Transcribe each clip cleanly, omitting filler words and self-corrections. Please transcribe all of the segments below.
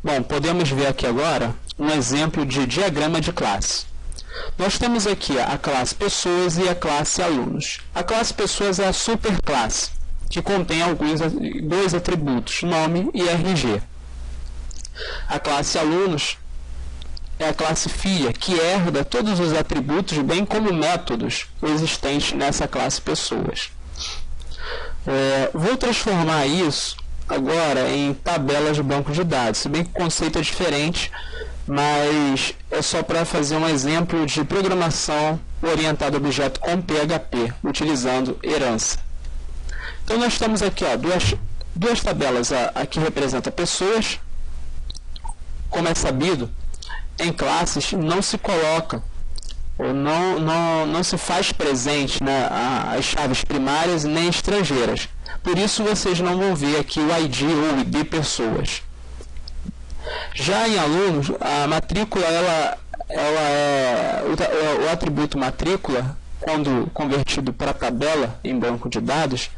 Bom, podemos ver aqui agora um exemplo de diagrama de classe. Nós temos aqui a classe pessoas e a classe alunos. A classe pessoas é a superclasse, que contém dois atributos, nome e RG. A classe alunos é a classe filha, que herda todos os atributos, bem como métodos existentes nessa classe pessoas. Vou transformar isso agora em tabelas de banco de dados, se bem que o conceito é diferente, mas é só para fazer um exemplo de programação orientada a objeto com PHP, utilizando herança. Então nós temos aqui duas tabelas, aqui representa pessoas. Como é sabido, em classes não se coloca ou não se faz presente, né, as chaves primárias nem estrangeiras. Por isso vocês não vão ver aqui o ID ou o ID pessoas. Já em alunos, a matrícula o atributo matrícula, quando convertido para tabela em banco de dados,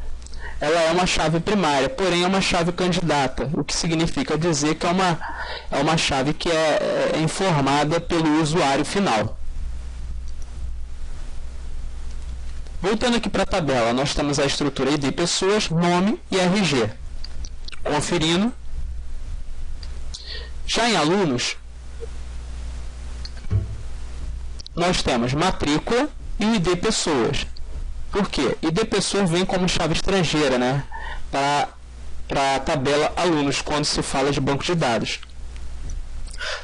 ela é uma chave primária, porém é uma chave candidata, o que significa dizer que é uma chave que é informada pelo usuário final. Voltando aqui para a tabela, nós temos a estrutura ID pessoas, nome e RG. Conferindo. Já em alunos, nós temos matrícula e o ID pessoas. Por quê? ID pessoas vem como chave estrangeira, né, para a tabela alunos, quando se fala de banco de dados.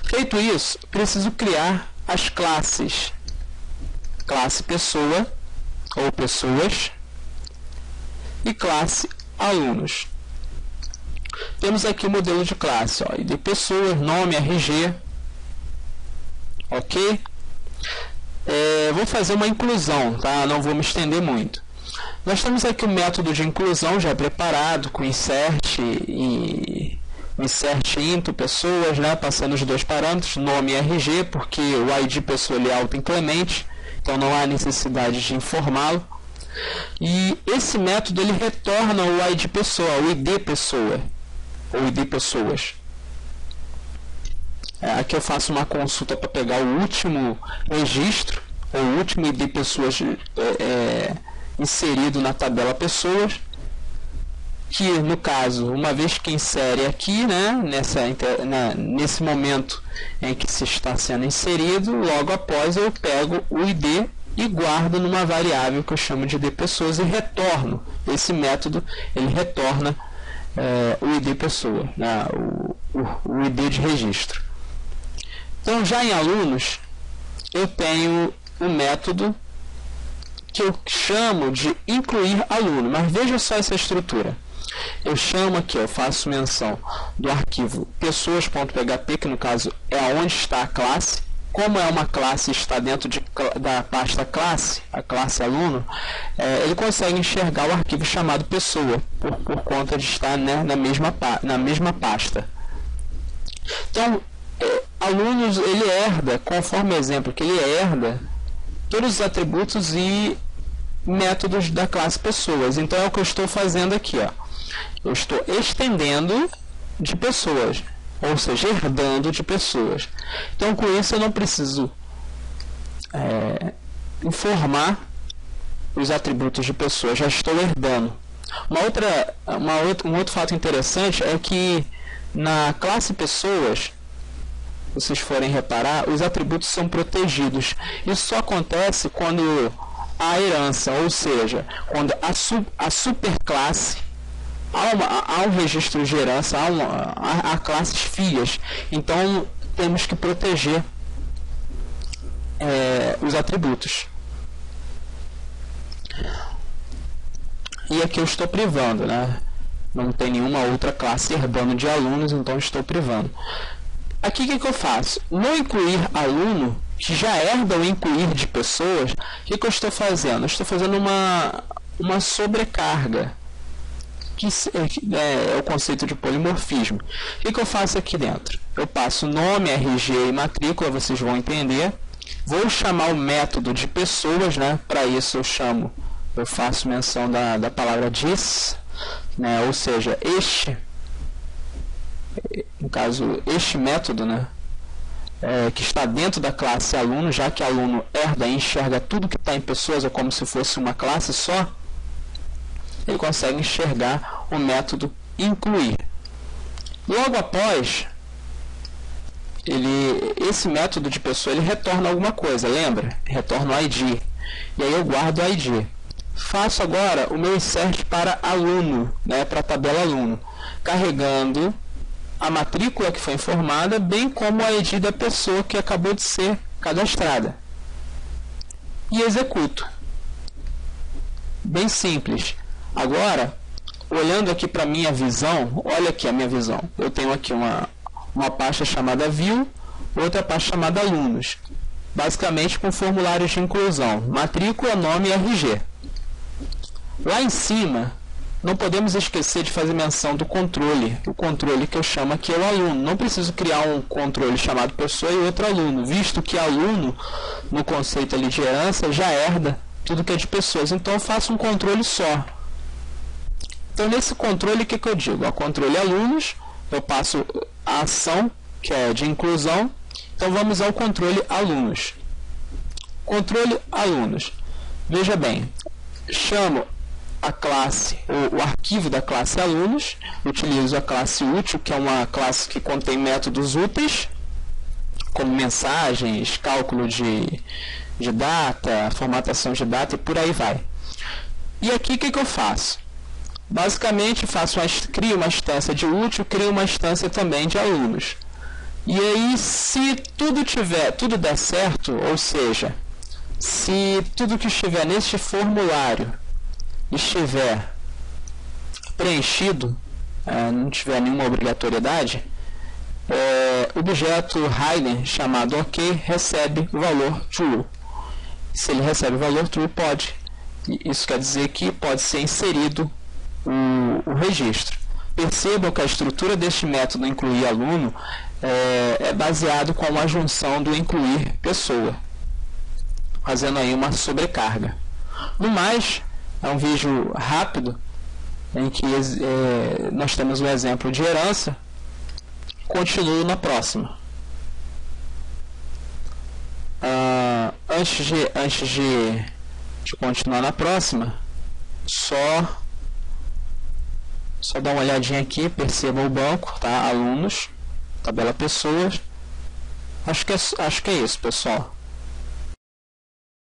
Feito isso, preciso criar as classes. Classe pessoa ou pessoas e classe alunos. Temos aqui o modelo de classe, ID pessoas, nome, RG, ok? Vou fazer uma inclusão, tá? Não vou me estender muito. Nós temos aqui o método de inclusão já preparado com insert into pessoas, né? Passando os dois parâmetros, nome e RG, porque o ID pessoa ele é auto-inclemente, então não há necessidade de informá-lo. E esse método ele retorna o ID pessoa, o ID pessoa, ou ID pessoas. Aqui eu faço uma consulta para pegar o último registro, ou o último ID pessoas inserido na tabela pessoas, que no caso, uma vez que insere aqui, né, nesse momento em que se está sendo inserido, logo após eu pego o ID e guardo numa variável que eu chamo de ID pessoas e retorno. Esse método ele retorna o ID pessoa, né, o ID de registro. Então, já em alunos, eu tenho um método que eu chamo de incluir aluno, mas veja só essa estrutura. Eu chamo aqui, eu faço menção do arquivo pessoas.php, que no caso é onde está a classe. Como é uma classe e está dentro da pasta classe, a classe aluno, ele consegue enxergar o arquivo chamado pessoa, por conta de estar, né, na mesma pasta. Então, alunos, ele herda, conforme o exemplo que ele herda, todos os atributos e métodos da classe pessoas. Então, é o que eu estou fazendo aqui, ó. Eu estou estendendo de pessoas, ou seja, herdando de pessoas. Então, com isso, eu não preciso informar os atributos de pessoas, já estou herdando. Um outro fato interessante é que na classe pessoas, se vocês forem reparar, os atributos são protegidos. Isso só acontece quando há herança, ou seja, quando a superclasse, há um registro de herança, há classes filhas. Então, temos que proteger os atributos. E aqui eu estou privando, né? Não tem nenhuma outra classe herdando de alunos, então estou privando. Aqui o que eu faço? No incluir aluno, que já herda o incluir de pessoas, o que eu estou fazendo? Eu estou fazendo uma sobrecarga, que é o conceito de polimorfismo. O que eu faço aqui dentro? Eu passo nome, RG e matrícula, vocês vão entender. Vou chamar o método de pessoas, né? Para isso eu faço menção da palavra this, né? Ou seja, este. no caso este método, né, que está dentro da classe aluno, já que aluno herda e enxerga tudo que está em pessoas, é como se fosse uma classe só, ele consegue enxergar o método incluir. Logo após, esse método de pessoa ele retorna alguma coisa, lembra? Retorna o ID. E aí eu guardo o ID. Faço agora o meu insert para aluno, né, para a tabela aluno, carregando a matrícula que foi informada, bem como a ID da pessoa que acabou de ser cadastrada. E executo. Bem simples. Agora, olhando aqui para a minha visão, olha aqui a minha visão. Eu tenho aqui uma pasta chamada View, outra pasta chamada Alunos. Basicamente com formulários de inclusão, matrícula, nome e RG. Lá em cima, não podemos esquecer de fazer menção do controle, o controle que eu chamo aqui é o aluno. Não preciso criar um controle chamado pessoa e outro aluno, visto que aluno, no conceito ali de herança, já herda tudo que é de pessoas. Então eu faço um controle só. Então nesse controle, o que eu digo? O controle alunos, eu passo a ação, que é de inclusão. Então vamos ao controle alunos. Controle alunos. Veja bem, chamo a classe, o arquivo da classe alunos, utilizo a classe útil, que é uma classe que contém métodos úteis, como mensagens, cálculo de data, formatação de data e por aí vai. E aqui o que eu faço? Basicamente crio uma instância de útil, crio uma instância também de alunos. E aí, se tudo der certo, ou seja, se tudo que estiver neste formulário estiver preenchido, não tiver nenhuma obrigatoriedade, o objeto Hidden chamado OK recebe o valor true. Se ele recebe o valor true, isso quer dizer que pode ser inserido o registro. Percebam que a estrutura deste método incluir aluno é baseado com uma junção do incluir pessoa, fazendo aí uma sobrecarga. No mais, é um vídeo rápido em que nós temos um exemplo de herança. Continuo na próxima. Antes de continuar na próxima, só dar uma olhadinha aqui, percebam o banco, tá? Alunos, tabela pessoas. Acho que é isso, pessoal.